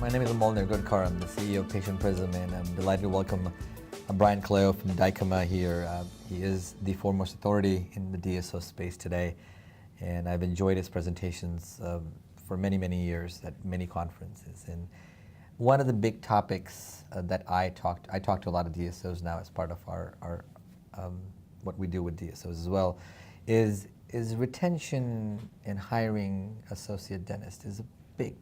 My name is Amol Nirgudkar. I'm the CEO of Patient Prism, and I'm delighted to welcome Brian Colao from Dykema here. He is the foremost authority in the DSO space today, and I've enjoyed his presentations for many, many years at many conferences. And one of the big topics that I talk to a lot of DSOs now as part of our what we do with DSOs as well, is retention and hiring associate dentists is a big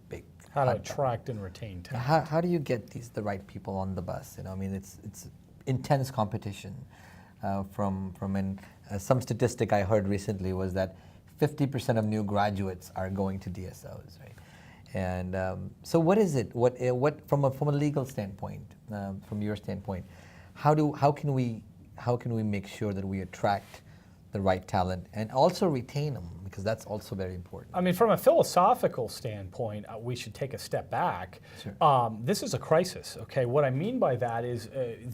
how to attract and retain talent. How do you get the right people on the bus? You know, I mean, it's intense competition. Some statistic I heard recently was that 50% of new graduates are going to DSOs, right? And so, what is it? What from a legal standpoint, from your standpoint, how can we make sure that we attract the right talent and also retain them, because that's also very important. I mean, from a philosophical standpoint, we should take a step back. Sure. This is a crisis, okay? What I mean by that is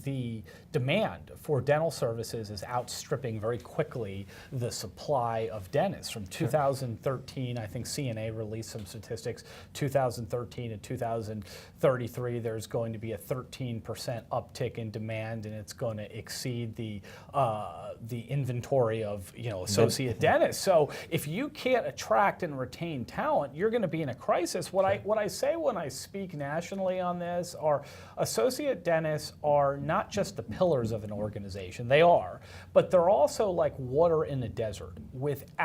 the demand for dental services is outstripping very quickly the supply of dentists. From 2013, I think CNA released some statistics, 2013 to 2033, there's going to be a 13% uptick in demand, and it's going to exceed the inventory of associate dentists. So if you can't attract and retain talent, you're going to be in a crisis. What I say when I speak nationally on this are associate dentists are not just the pillars of an organization. They are, but they're also like water in a desert.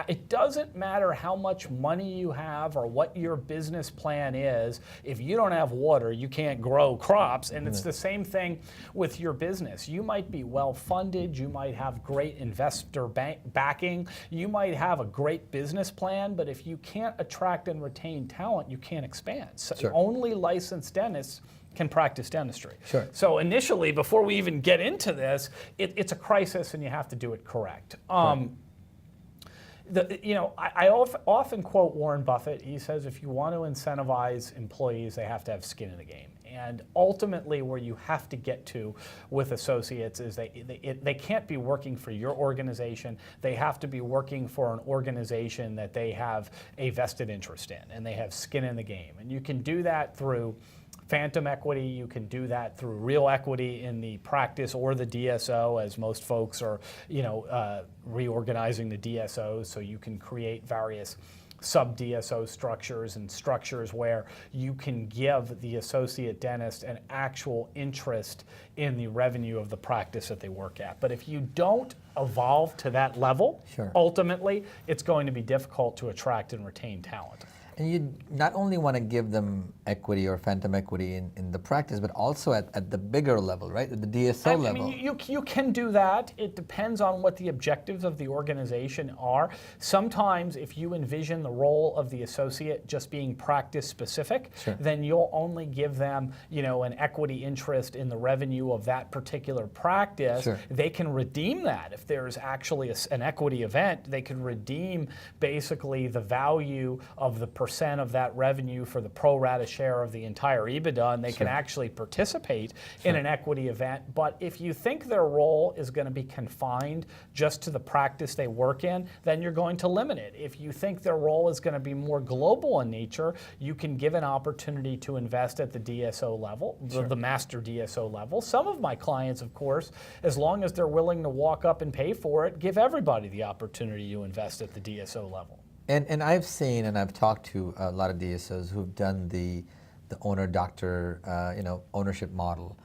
It doesn't matter how much money you have or what your business plan is. If you don't have water, you can't grow crops. And it's the same thing with your business. You might be well funded. You might have great investor backing. You might have a great business plan, but if you can't attract and retain talent, you can't expand. So only licensed dentists can practice dentistry. Sure. So initially, before we even get into this, it's a crisis, and you have to do it correct. I often quote Warren Buffett. He says, if you want to incentivize employees, they have to have skin in the game. And ultimately, where you have to get to with associates is they can't be working for your organization. They have to be working for an organization that they have a vested interest in, and they have skin in the game. And you can do that through phantom equity. You can do that through real equity in the practice or the DSO, as most folks are, reorganizing the DSOs. So you can create various sub-DSO structures and structures where you can give the associate dentist an actual interest in the revenue of the practice that they work at. But if you don't evolve to that level, ultimately, it's going to be difficult to attract and retain talent. And you not only want to give them equity or phantom equity in the practice, but also at the bigger level, right? At the DSO level. I mean, you can do that. It depends on what the objectives of the organization are. Sometimes if you envision the role of the associate just being practice specific, then you'll only give them, an equity interest in the revenue of that particular practice. They can redeem that. If there's actually an equity event, they can redeem basically the value of the percent of that revenue for the pro rata share of the entire EBITDA, and they can actually participate in an equity event. But if you think their role is going to be confined just to the practice they work in, then you're going to limit it. If you think their role is going to be more global in nature, you can give an opportunity to invest at the DSO level, the master DSO level. Some of my clients, of course, as long as they're willing to walk up and pay for it, give everybody the opportunity to invest at the DSO level. And I've seen and I've talked to a lot of DSOs who've done the owner-doctor ownership model,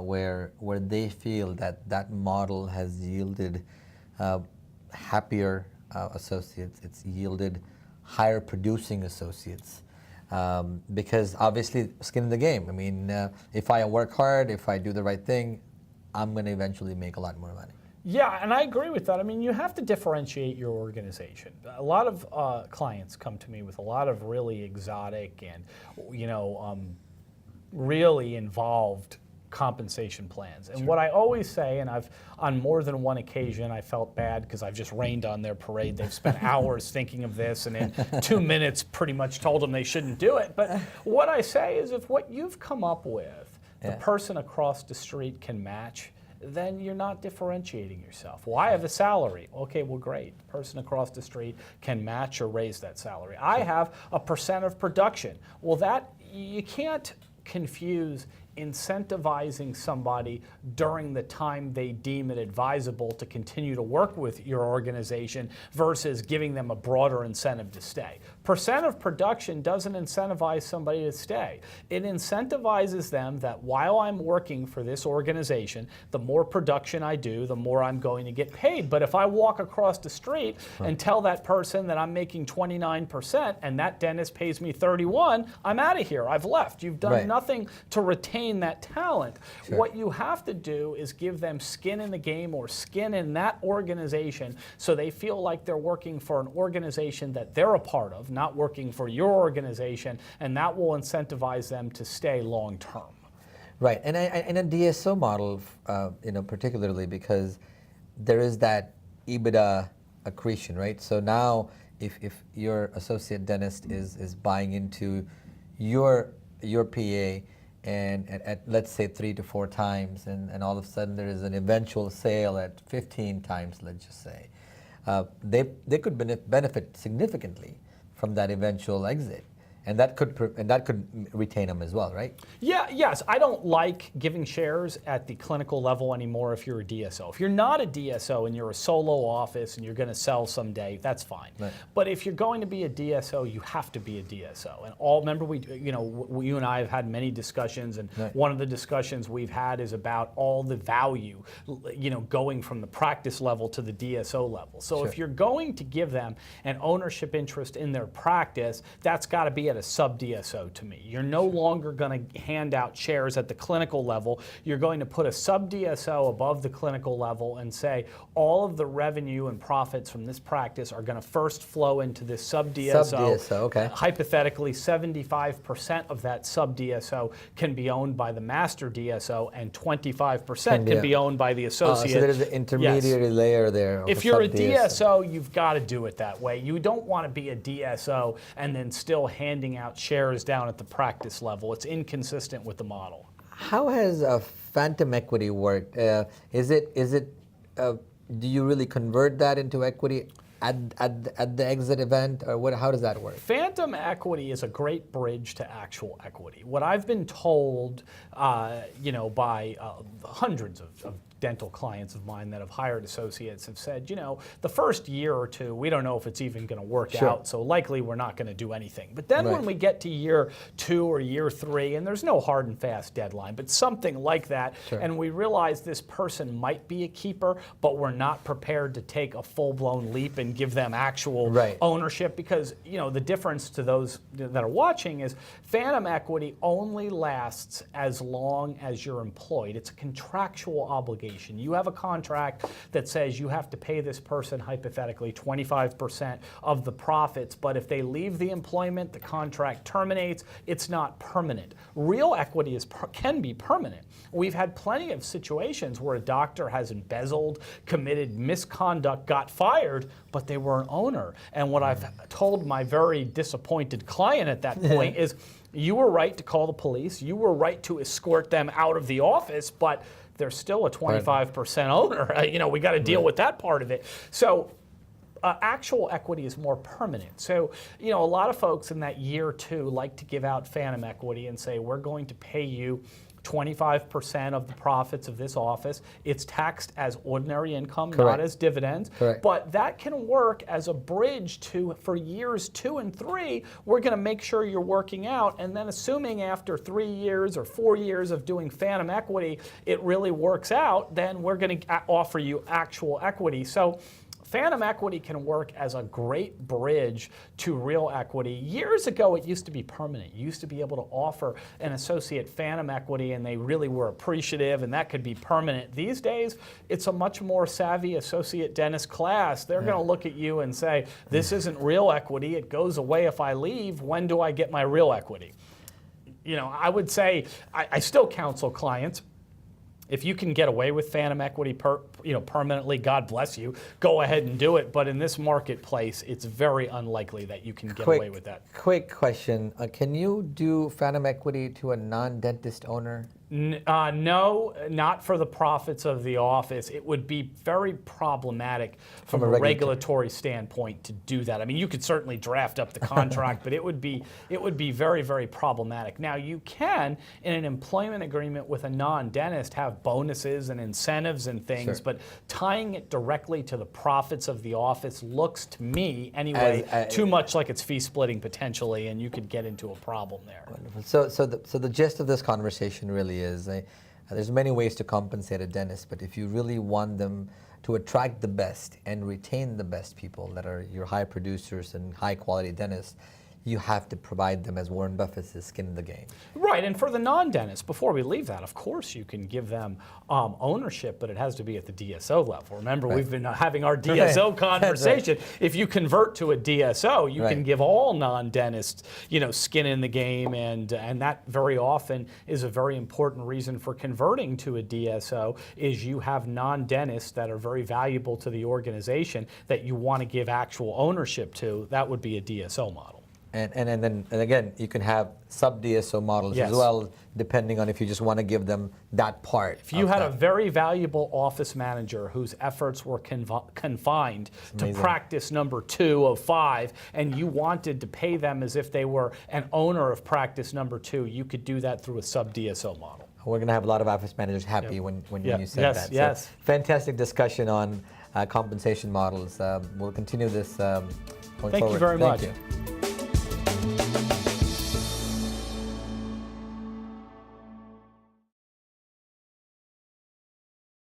where they feel that model has yielded happier associates. It's yielded higher producing associates, because obviously skin in the game. I mean, if I work hard, if I do the right thing, I'm going to eventually make a lot more money. Yeah, and I agree with that. I mean, you have to differentiate your organization. A lot of clients come to me with a lot of really exotic and, really involved compensation plans. And what I always say, and I've on more than one occasion, I felt bad because I've just rained on their parade. They've spent hours thinking of this, and in 2 minutes pretty much told them they shouldn't do it. But what I say is, if what you've come up with, the person across the street can match, then you're not differentiating yourself. Well, I have a salary. Okay, well, great. The person across the street can match or raise that salary. I have a percent of production. Well, that you can't confuse incentivizing somebody during the time they deem it advisable to continue to work with your organization versus giving them a broader incentive to stay. Percent of production doesn't incentivize somebody to stay. It incentivizes them that while I'm working for this organization, the more production I do, the more I'm going to get paid. But if I walk across the street and tell that person that I'm making 29% and that dentist pays me 31, I'm out of here. I've left. You've done nothing to retain that talent. What you have to do is give them skin in the game or skin in that organization so they feel like they're working for an organization that they're a part of, not working for your organization, and that will incentivize them to stay long term. Right, and in a DSO model, particularly because there is that EBITDA accretion, right? So now, if your associate dentist is buying into your PA and at let's say 3 to 4 times, and all of a sudden there is an eventual sale at 15 times, let's just say, they could benefit significantly from that eventual exit. And that could retain them as well, right? Yeah, yes. I don't like giving shares at the clinical level anymore if you're a DSO. If you're not a DSO and you're a solo office and you're going to sell someday, that's fine. Right. But if you're going to be a DSO, you have to be a DSO. And remember, you and I have had many discussions, and one of the discussions we've had is about all the value, going from the practice level to the DSO level. So if you're going to give them an ownership interest in their practice, that's got to be at a sub-DSO to me. You're no longer going to hand out shares at the clinical level. You're going to put a sub-DSO above the clinical level and say all of the revenue and profits from this practice are going to first flow into this sub-DSO. Sub-DSO, okay. Hypothetically, 75% of that sub-DSO can be owned by the master DSO and 25% can be owned by the associate. So there's an intermediary layer there. If you're a DSO, you've got to do it that way. You don't want to be a DSO and then still handing out shares down at the practice level. It's inconsistent with the model. How has phantom equity worked? Do you really convert that into equity at the exit event, or how does that work? Phantom equity is a great bridge to actual equity. What I've been told, by hundreds of dental clients of mine that have hired associates have said, the first year or two, we don't know if it's even going to work out, so likely we're not going to do anything. But then when we get to year 2 or year 3, and there's no hard and fast deadline, but something like that, and we realize this person might be a keeper, but we're not prepared to take a full-blown leap and give them actual ownership, because the difference to those that are watching is phantom equity only lasts as long as you're employed. It's a contractual obligation. You have a contract that says you have to pay this person hypothetically 25% of the profits, but if they leave the employment, the contract terminates. It's not permanent. Real equity can be permanent. We've had plenty of situations where a doctor has embezzled, committed misconduct, got fired, but they were an owner. And what I've told my very disappointed client at that point is, you were right to call the police, you were right to escort them out of the office, but they're still a 25% owner. We got to deal with that part of it. So actual equity is more permanent. So, a lot of folks in that year 2 like to give out phantom equity and say, we're going to pay you 25% of the profits of this office. It's taxed as ordinary income, not as dividends. But that can work as a bridge for years 2 and 3, we're going to make sure you're working out. And then assuming after 3 years or 4 years of doing phantom equity, it really works out, then we're going to offer you actual equity. So phantom equity can work as a great bridge to real equity. Years ago, it used to be permanent. You used to be able to offer an associate phantom equity, and they really were appreciative, and that could be permanent. These days, it's a much more savvy associate dentist class. They're going to look at you and say, this isn't real equity. It goes away if I leave. When do I get my real equity? I would say, I still counsel clients, if you can get away with phantom equity permanently, God bless you, go ahead and do it. But in this marketplace, it's very unlikely that you can get away with that. Quick question. Can you do phantom equity to a non-dentist owner? No, not for the profits of the office. It would be very problematic from a regulatory standpoint to do that. I mean, you could certainly draft up the contract, but it would be very, very problematic. Now, you can, in an employment agreement with a non-dentist, have bonuses and incentives and things, sure. but tying it directly to the profits of the office looks to me, anyway, too much like it's fee splitting potentially, and you could get into a problem there. Wonderful. So the gist of this conversation really is, there's many ways to compensate a dentist, but if you really want them to attract the best and retain the best people that are your high producers and high quality dentists, you have to provide them, as Warren Buffett says, skin in the game. Right, and for the non-dentists, before we leave that, of course you can give them ownership, but it has to be at the DSO level. Remember, we've been having our DSO conversation. Right. If you convert to a DSO, you can give all non-dentists, skin in the game, and that very often is a very important reason for converting to a DSO, is you have non-dentists that are very valuable to the organization that you want to give actual ownership to. That would be a DSO model. And again, you can have sub-DSO models as well, depending on if you just want to give them that part. If you had a very valuable office manager whose efforts were confined to practice number 2 of 5, and you wanted to pay them as if they were an owner of practice number 2, you could do that through a sub-DSO model. We're going to have a lot of office managers happy when you said that. Yes. So, fantastic discussion on compensation models. We'll continue this going forward. Thank you very much. Thank you.